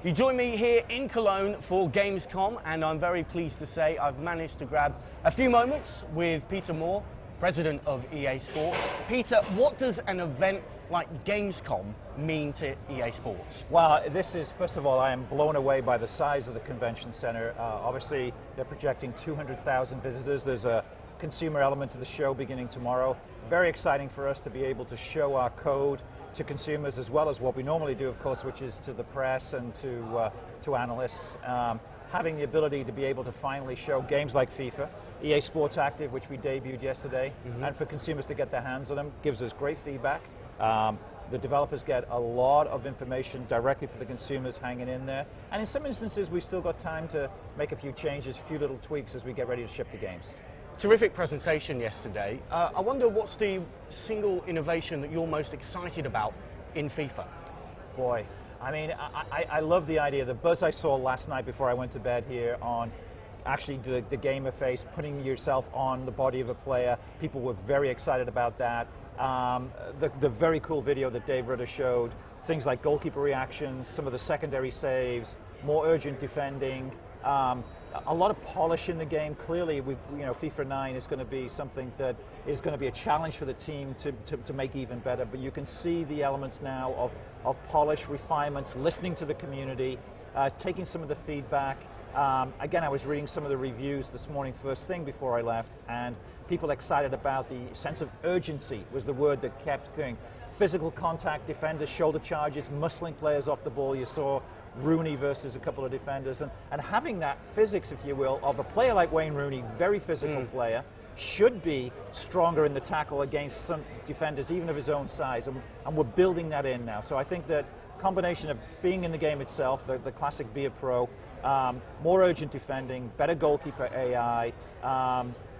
You join me here in Cologne for GamesCom, and I'm very pleased to say I've managed to grab a few moments with Peter Moore, President of EA Sports. Peter, what does an event like GamesCom mean to EA Sports? Well, this is, first of all, I am blown away by the size of the convention center. Obviously, they're projecting 200,000 visitors. There's a consumer element to the show beginning tomorrow. Very exciting for us to be able to show our code to consumers, as well as what we normally do, of course, which is to the press and to analysts. Having the ability to be able to finally show games like FIFA, EA Sports Active, which we debuted yesterday, and for consumers to get their hands on them, gives us great feedback. The developers get a lot of information directly for the consumers hanging in there. And in some instances, we've still got time to make a few changes, a few little tweaks as we get ready to ship the games. Terrific presentation yesterday. I wonder what's the single innovation that you're most excited about in FIFA? Boy, I mean, I love the idea. The buzz I saw last night before I went to bed here on actually the gamer face, putting yourself on the body of a player. People were very excited about that. The very cool video that Dave Rutter showed, things like goalkeeper reactions, some of the secondary saves, more urgent defending, a lot of polish in the game. Clearly, FIFA 9 is going to be something that is going to be a challenge for the team to make even better, but you can see the elements now of polish, refinements, listening to the community, taking some of the feedback. Again, I was reading some of the reviews this morning first thing before I left, and people excited about the sense of urgency was the word that kept going. Physical contact, defenders, shoulder charges, muscling players off the ball. You saw Rooney versus a couple of defenders, and having that physics, if you will, of a player like Wayne Rooney, very physical player, should be stronger in the tackle against some defenders, even of his own size, and we're building that in now. So I think that combination of being in the game itself, the classic Be a Pro, more urgent defending, better goalkeeper AI,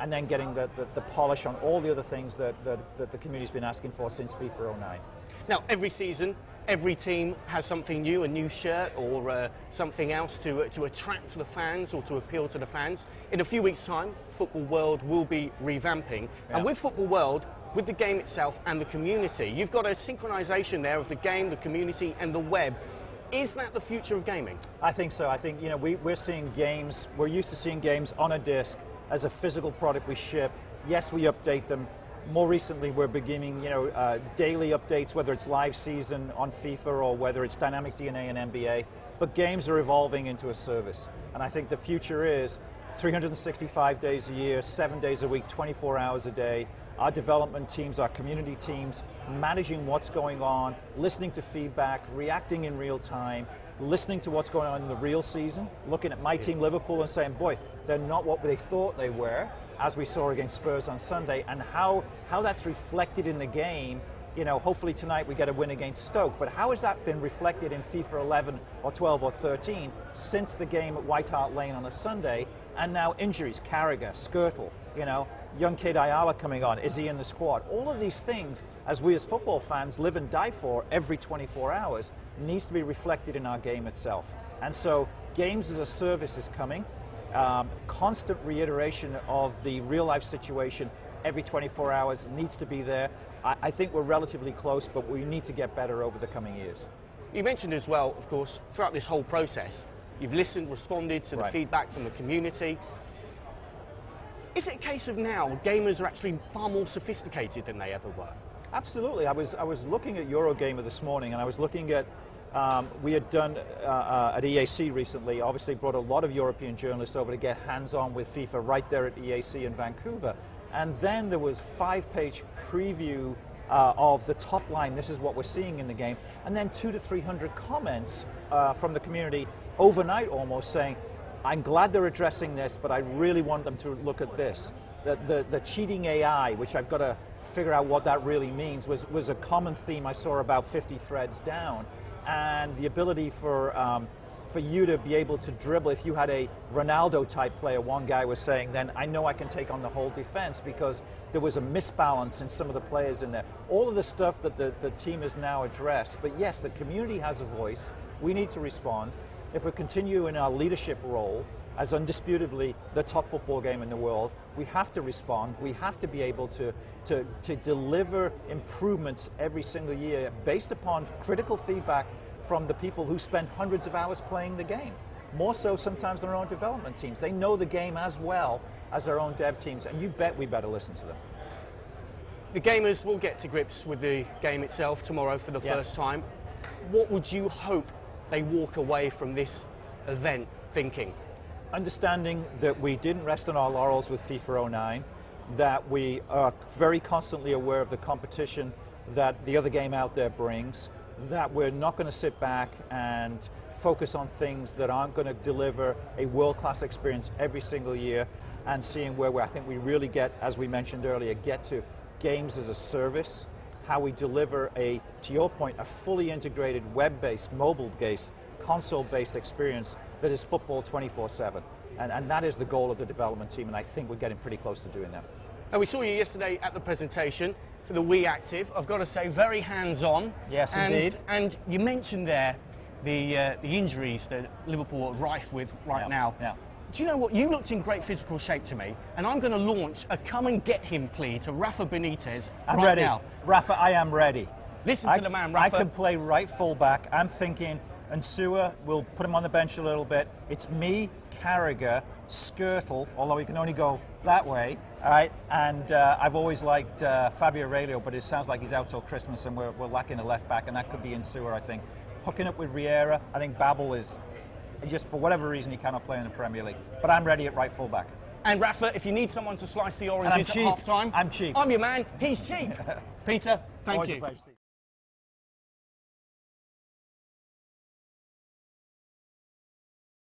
and then getting the polish on all the other things that the community's been asking for since FIFA 09. Now, every season, every team has something new, a new shirt or something else to attract the fans or to appeal to the fans. In a few weeks' time, Football World will be revamping. Yeah. And with Football World, with the game itself and the community, you've got a synchronization there of the game, the community, and the web. Is that the future of gaming? I think so. I think we're seeing games, we're used to seeing games on a disc as a physical product we ship. Yes, we update them. More recently, we're beginning, daily updates, whether it's live season on FIFA or whether it's dynamic DNA and NBA. But games are evolving into a service, and I think the future is 365 days a year, 7 days a week, 24 hours a day. Our development teams, our community teams, managing what's going on, listening to feedback, reacting in real time, listening to what's going on in the real season, looking at my team Liverpool and saying, boy, they're not what they thought they were, as we saw against Spurs on Sunday, and how that's reflected in the game. Hopefully tonight we get a win against Stoke, but how has that been reflected in FIFA 11 or 12 or 13 since the game at White Hart Lane on a Sunday, and now injuries, Carragher, Skirtle, young kid Ayala coming on, is he in the squad? All of these things, as we as football fans live and die for every 24 hours, needs to be reflected in our game itself. And so games as a service is coming. Constant reiteration of the real-life situation every 24 hours needs to be there. I think we're relatively close, but we need to get better over the coming years. You mentioned as well, of course, throughout this whole process, you've listened, responded to the feedback from the community. Is it a case of now gamers are actually far more sophisticated than they ever were? Absolutely. I was looking at Eurogamer this morning, and I was looking at we had done at EAC recently, obviously brought a lot of European journalists over to get hands-on with FIFA right there at EAC in Vancouver. And then there was 5-page preview of the top line, this is what we're seeing in the game, and then 200 to 300 comments from the community overnight almost saying, I'm glad they're addressing this, but I really want them to look at this. The cheating AI, which I've got to figure out what that really means, was a common theme I saw about 50 threads down. And the ability for you to be able to dribble, if you had a Ronaldo-type player, one guy was saying, then I know I can take on the whole defense because there was a misbalance in some of the players in there. All of the stuff that the team has now addressed. But yes, the community has a voice. We need to respond. If we continue in our leadership role as undisputably the top football game in the world, we have to respond. We have to be able to deliver improvements every single year based upon critical feedback from the people who spend hundreds of hours playing the game. More so sometimes than their own development teams. They know the game as well as their own dev teams, and you bet we better listen to them. The gamers will get to grips with the game itself tomorrow for the first time. What would you hope they walk away from this event thinking? Understanding that we didn't rest on our laurels with FIFA 09, that we are very constantly aware of the competition that the other game out there brings, that we're not going to sit back and focus on things that aren't going to deliver a world-class experience every single year, and seeing where I think we really get, as we mentioned earlier, get to games as a service, how we deliver to your point, a fully integrated web-based, mobile-based, console-based experience that is football 24/7. And that is the goal of the development team, and I think we're getting pretty close to doing that. And we saw you yesterday at the presentation for the Wii Active. I've got to say, very hands-on. Yes, indeed. And you mentioned there the injuries that Liverpool are rife with right now. Yeah. Do you know what? You looked in great physical shape to me, and I'm going to launch a come and get him plea to Rafa Benitez right now. Rafa, I am ready. Listen to the man, Rafa. I can play right full-back. I'm thinking, and Sewer, we'll put him on the bench a little bit. It's me, Carragher, Skirtle, although he can only go that way, all right? And I've always liked Fabio Aurelio, but it sounds like he's out till Christmas, and we're lacking a left-back, and that could be in Sewer, I think. Hooking up with Riera, I think Babel is, just for whatever reason, he cannot play in the Premier League. But I'm ready at right full-back. And Rafa, if you need someone to slice the oranges at half-time, I'm cheap. I'm your man, he's cheap. Peter, thank you. Always a pleasure.